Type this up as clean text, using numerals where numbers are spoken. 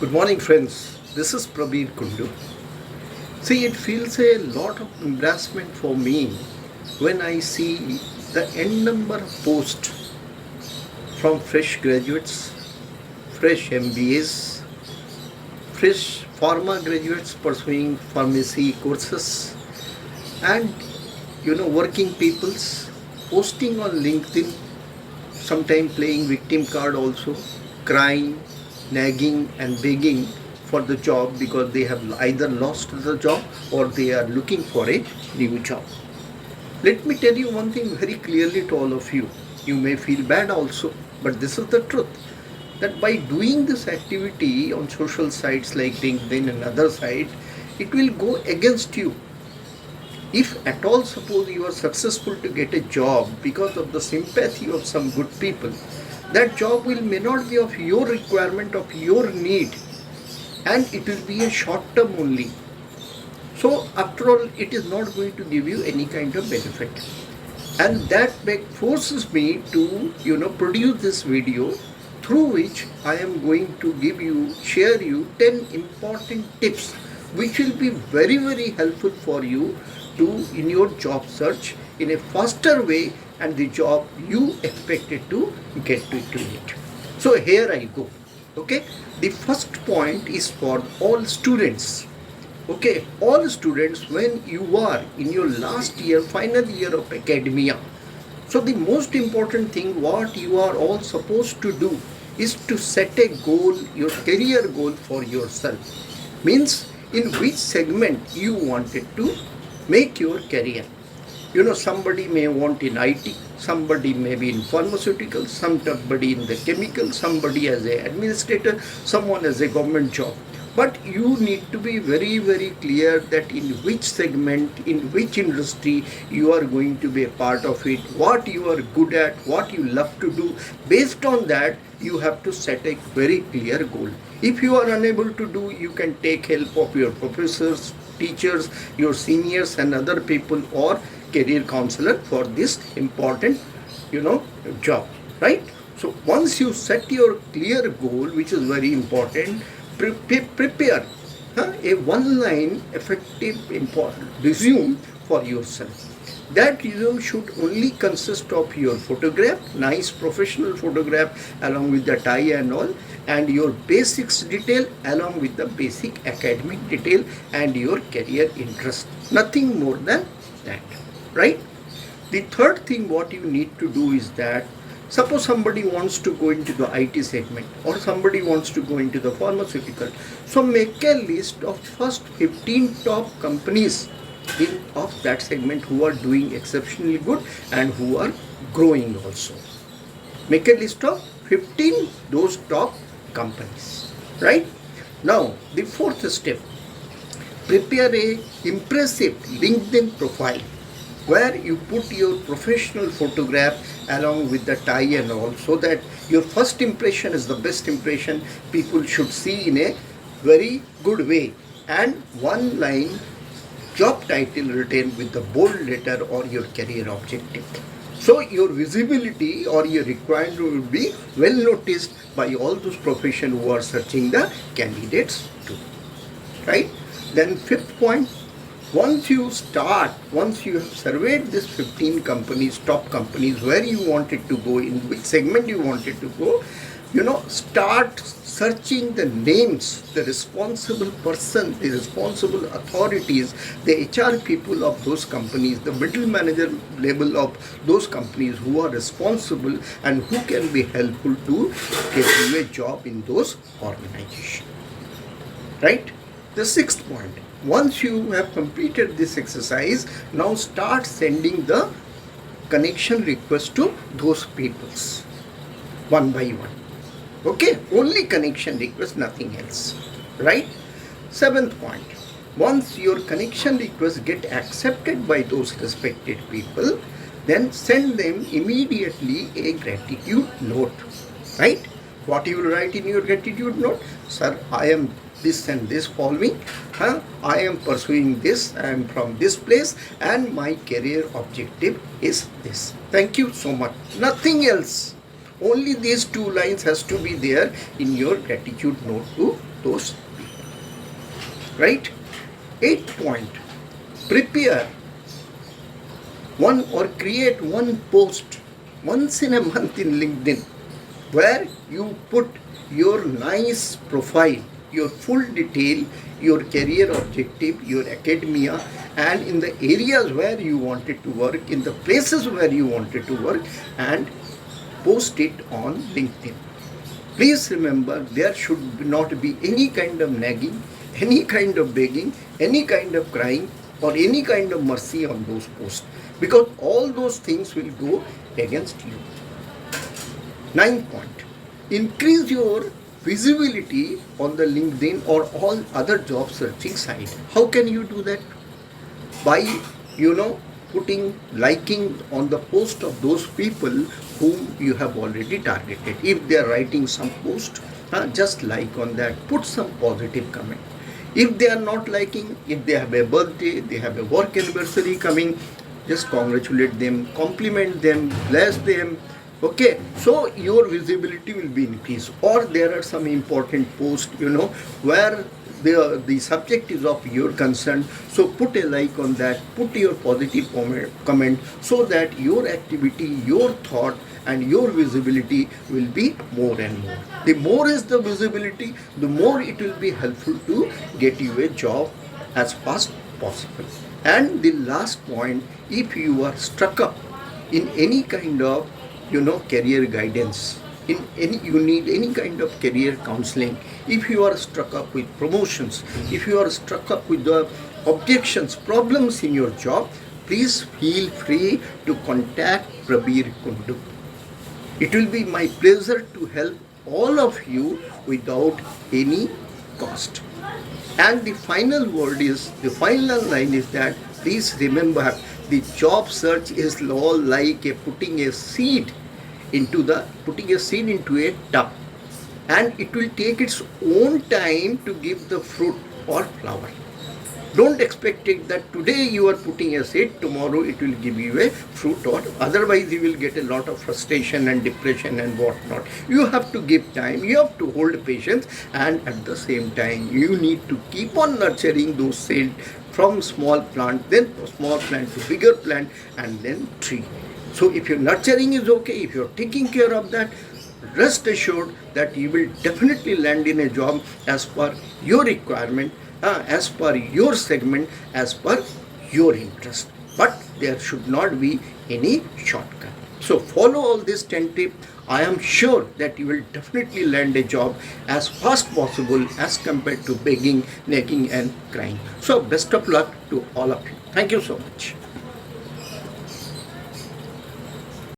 Good morning, friends. This is Prabir Kundu. See, it feels a lot of embarrassment for me when I see the n number of posts from fresh graduates, fresh MBAs, fresh pharma graduates pursuing pharmacy courses, and working peoples posting on LinkedIn, sometimes playing victim card also, crying, nagging and begging for the job because they have either lost the job or they are looking for a new job. Let me tell you one thing very clearly to all of you. You may feel bad also, but this is the truth. That by doing this activity on social sites like LinkedIn and other sites, it will go against you. If at all suppose you are successful to get a job because of the sympathy of some good people, that job may not be of your requirement, of your need, and it will be a short term only. So after all, it is not going to give you any kind of benefit. And that forces me to produce this video through which I am going to share you 10 important tips which will be very helpful for you to in your job search in a faster way and the job you expected to get to it. So here I go. Okay, the first point is for all students. Okay, all students, when you are in your last year, final year of academia, so the most important thing what you are all supposed to do is to set a goal, your career goal for yourself. Means in which segment you wanted to make your career. Somebody may want in IT, somebody may be in pharmaceutical, somebody in the chemical, somebody as an administrator, someone as a government job. But you need to be very clear that in which segment, in which industry you are going to be a part of it, what you are good at, what you love to do. Based on that, you have to set a very clear goal. If you are unable to do, you can take help of your professors, teachers, your seniors and other people or career counselor for this important job, right? So once you set your clear goal, which is very important, prepare a one line effective important resume for yourself. That resume should only consist of your photograph, nice professional photograph along with the tie and all, and your basics detail along with the basic academic detail and your career interest. Nothing more than that, right? The third thing what you need to do is that suppose somebody wants to go into the IT segment or somebody wants to go into the pharmaceutical. So make a list of first 15 top companies of that segment who are doing exceptionally good and who are growing also. Make a list of 15 those top companies, right? Now the fourth step, prepare a impressive LinkedIn profile where you put your professional photograph along with the tie and all, so that your first impression is the best impression people should see in a very good way, and one line job title written with the bold letter or your career objective. So your visibility or your requirement will be well noticed by all those professions who are searching the candidates too, right? Then fifth point, once you have surveyed this 15 companies, top companies, where you wanted to go, in which segment you wanted to go, start searching the names, the responsible person, the responsible authorities, the HR people of those companies, the middle manager level of those companies who are responsible and who can be helpful to get you a job in those organizations, right? The sixth point, once you have completed this exercise, now start sending the connection request to those peoples one by one. Okay, only connection request, nothing else, right? Seventh point, once your connection requests get accepted by those respected people, then send them immediately a gratitude note, right? What you will write in your gratitude note? Sir, I am this and this following. I am pursuing this, I am from this place, and my career objective is this. Thank you so much. Nothing else. Only these two lines has to be there in your gratitude note to those people. Right? 8th point, prepare one or create one post once in a month in LinkedIn where you put your nice profile, your full detail, your career objective, your academia, and in the areas where you wanted to work, in the places where you wanted to work, and post it on LinkedIn. Please remember, there should not be any kind of nagging, any kind of begging, any kind of crying, or any kind of mercy on those posts, because all those things will go against you. 9th point, increase your visibility on the LinkedIn or all other job searching site. How can you do that? By putting liking on the post of those people whom you have already targeted. If they are writing some post, just like on that, put some positive comment. If they are not liking, if they have a birthday, they have a work anniversary coming, just congratulate them, compliment them, bless them. Okay, so your visibility will be increased. Or there are some important posts, where the subject is of your concern. So put a like on that, put your positive comment, so that your activity, your thought, and your visibility will be more and more. The more is the visibility, the more it will be helpful to get you a job as fast possible. And the last point, if you are stuck up in any kind of career guidance, you need any kind of career counseling, if you are struck up with promotions, if you are struck up with the objections, problems in your job, please feel free to contact Prabir Kundu. It will be my pleasure to help all of you without any cost. And the final line is that please remember, the job search is all like putting a seed into a tub, and it will take its own time to give the fruit or flower. Don't expect it that today you are putting a seed, tomorrow it will give you a fruit, or otherwise you will get a lot of frustration and depression and whatnot. You have to give time, you have to hold patience, and at the same time you need to keep on nurturing those seeds from small plant, then small plant to bigger plant, and then tree. So if your nurturing is okay, if you're taking care of that, rest assured that you will definitely land in a job as per your requirement, as per your segment, as per your interest. But there should not be any shortcut. So follow all these 10 tips. I am sure that you will definitely land a job as fast possible as compared to begging, nagging, and crying. So best of luck to all of you. Thank you so much.